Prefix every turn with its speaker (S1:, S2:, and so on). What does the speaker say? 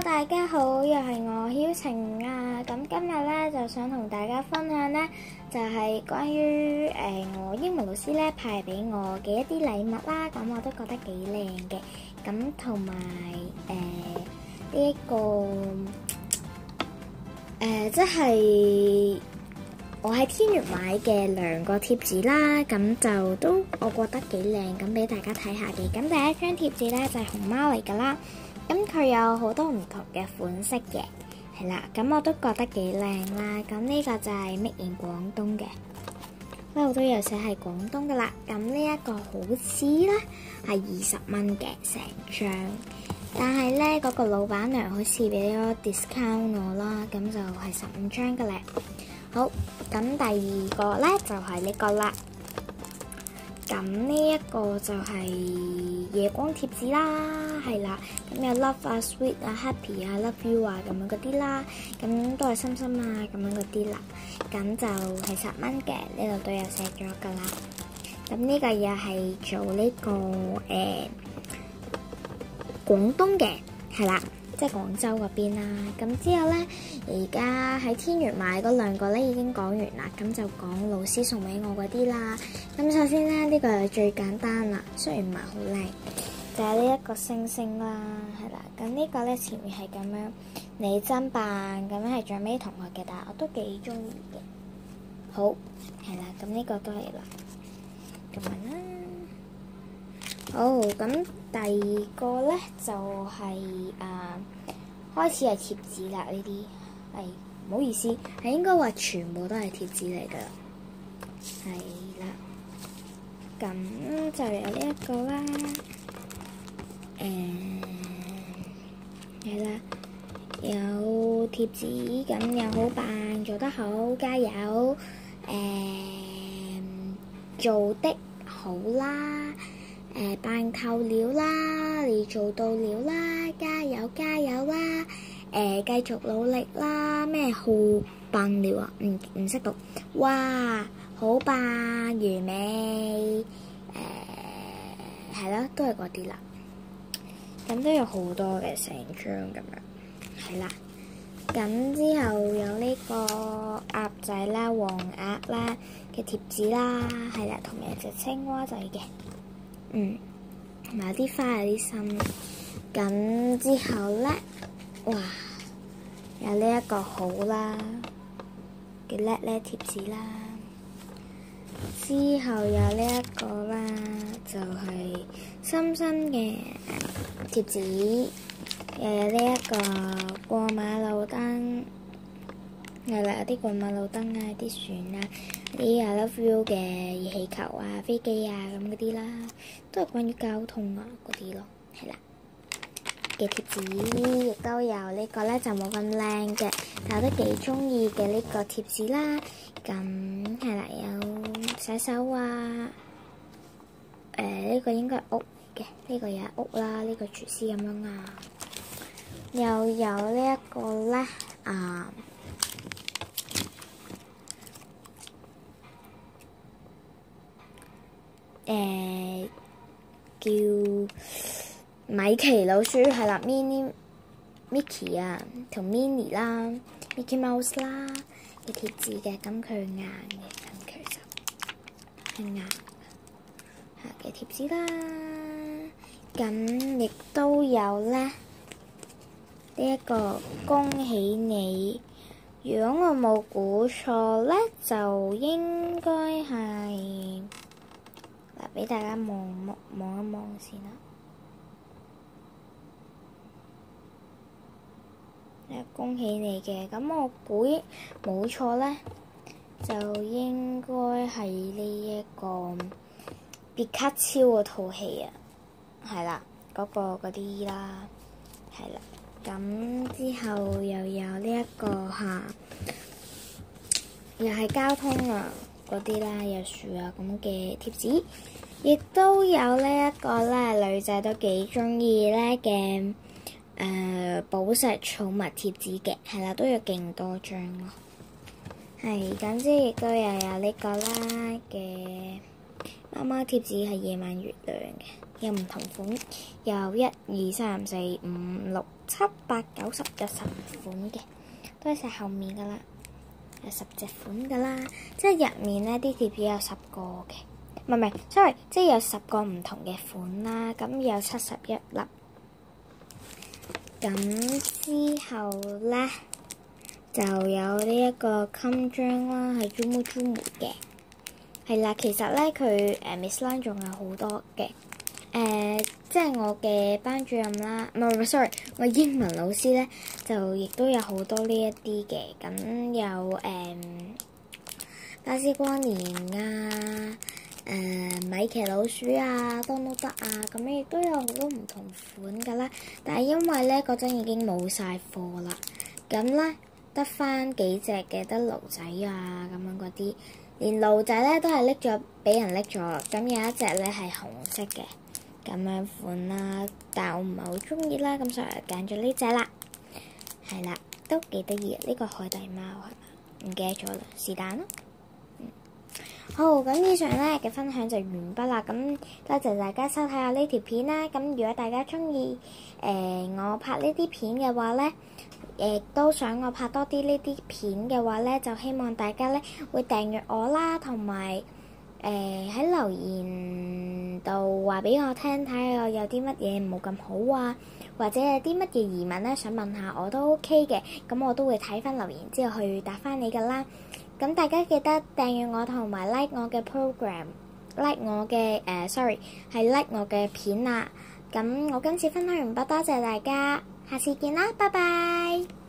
S1: 大家好，又係我曉晴啊！咁今日咧就想同大家分享咧，就係關於我英文老師咧派俾我嘅一啲禮物啦。咁我都覺得幾靚嘅。咁同埋呢一個即係我喺天悅買嘅兩個貼紙啦。咁就都我覺得幾靚，咁俾大家睇下嘅。咁第一張貼紙咧就係熊貓嚟㗎啦。咁佢有好多唔同嘅款式嘅，係啦，咁我都覺得幾靚啦。咁呢個就係 Made in 廣東嘅，呢度都有寫係廣東噶啦。咁呢一個好似咧係20蚊嘅成張，但係咧嗰個老闆娘好似俾咗 discount 我啦，咁就係15張嘅咧。好，咁第二個咧就係呢個啦。咁呢一個就係夜光貼紙啦，係啦，咁有 love 啊、sweet 啊、happy 啊、love you 啊咁樣嗰啲啦，咁都係心心啊咁樣嗰啲啦，咁就係10蚊嘅，呢度都有寫咗噶啦。咁呢個又係做呢個廣東嘅，係啦，即係廣州嗰邊啦。咁之後咧，而家喺天悅買嗰兩個咧已經講完啦，咁就講老師送俾我嗰啲啦。咁首先咧，呢個係最簡單啦，雖然唔係好靚，就係呢一個星星啦，係啦。咁呢個咧前面係咁樣你真扮咁樣係獎俾同學嘅，但係我都幾中意嘅。好，係啦，咁呢個都係啦，咁樣啦。好，咁第二個咧就係開始係貼紙啦，呢啲係唔好意思，係應該話全部都係貼紙嚟㗎啦，係啦。咁就有呢一個啦，係啦，有貼紙，咁又好扮，做得好，加油，做的好啦，扮透了啦，你做到了啦，加油加油啦，繼續努力啦，咩好棒了啊？唔識讀，哇！好棒，完美，係啦，都係嗰啲啦。咁都有好多嘅成張咁樣，係啦。咁之後有呢個鴨仔啦、黃鴨啦嘅貼紙啦，係啦，同埋有隻青蛙仔嘅，同埋有啲花有啲心。咁之後咧，哇，有呢一個好啦嘅叻叻貼紙啦。之後有呢一個啦，就係深深嘅貼紙，又有呢一個過馬路燈，係啦，有啲過馬路燈啊，啲船啊，啲love you 嘅熱氣球啊、飛機啊咁嗰啲啦，都係關於交通啊嗰啲咯，係啦嘅貼紙，亦都有呢個咧就冇咁靚嘅，但係都幾中意嘅呢個貼紙啦。咁係啦，有洗手啊，呢個應該係屋嘅，呢個又係屋啦，呢個廚師咁樣啊，又有呢一個咧叫米奇老鼠，係啦，Mickey 啊同 Minnie 啦 ，Mickey Mouse 啦嘅貼紙嘅，咁佢硬嘅，咁其實係硬嘅貼紙啦。咁亦都有咧呢一個恭喜你，如果我冇估錯咧，就應該係嗱，俾大家望一望先啦。恭喜你嘅，咁我估冇錯咧，就應該係呢一個別卡超嗰套戲啊，係啦，嗰啲啦，係啦，咁之後又有呢一個又係交通啊嗰啲啦，有樹啊咁嘅貼紙，亦都有呢一個咧，女仔都幾中意咧嘅。寶石寵物貼紙嘅，係啦，都有勁多張咯。係咁，之亦都有呢個啦嘅貓貓貼紙係夜晚月亮嘅，有唔同款，有1、2、3、4、5、6、7、8、9、10，有10款嘅，都喺晒後面噶啦，有10隻款噶啦，即係入面呢啲貼紙有10個嘅，唔係，sorry，即係有10個唔同嘅款啦，咁有71粒。咁之後咧就有呢一個襟章啦，係 Zoom 嘅，係啦。其實咧佢Miss Lam 仲有好多嘅，即係我嘅班主任啦，唔係 sorry， 我英文老師咧就亦都有好多呢一啲嘅，咁有巴斯光年啊。米奇老鼠啊，Donald Duck啊，咁亦都有好多唔同款噶啦。但係因為咧嗰陣已經冇晒貨啦，咁咧得翻幾隻嘅，得驢仔啊咁樣嗰啲，連驢仔咧都係俾人拎咗。咁有一隻咧係紅色嘅咁樣款啦，但係我唔係好中意啦，咁所以揀咗呢隻啦。係啦，都幾得意啊！呢個海底貓係嘛？唔記得咗啦，是但咯。好，咁以上咧嘅分享就完畢啦。咁多謝大家收睇下呢條片啦。咁如果大家中意我拍呢啲片嘅話咧，亦都想我拍多啲呢啲片嘅話咧，就希望大家咧會訂閱我啦，同埋喺留言度話俾我聽，睇下我有啲乜嘢冇咁好啊，或者有啲乜嘢疑問咧想問下我都 OK 嘅。咁我都會睇翻留言之後去答翻你噶啦。咁大家記得訂閱我同埋 like 我嘅 program，like 我嘅係 like 我嘅片啦。咁我今次分享完畢，多謝大家，下次見啦，拜拜。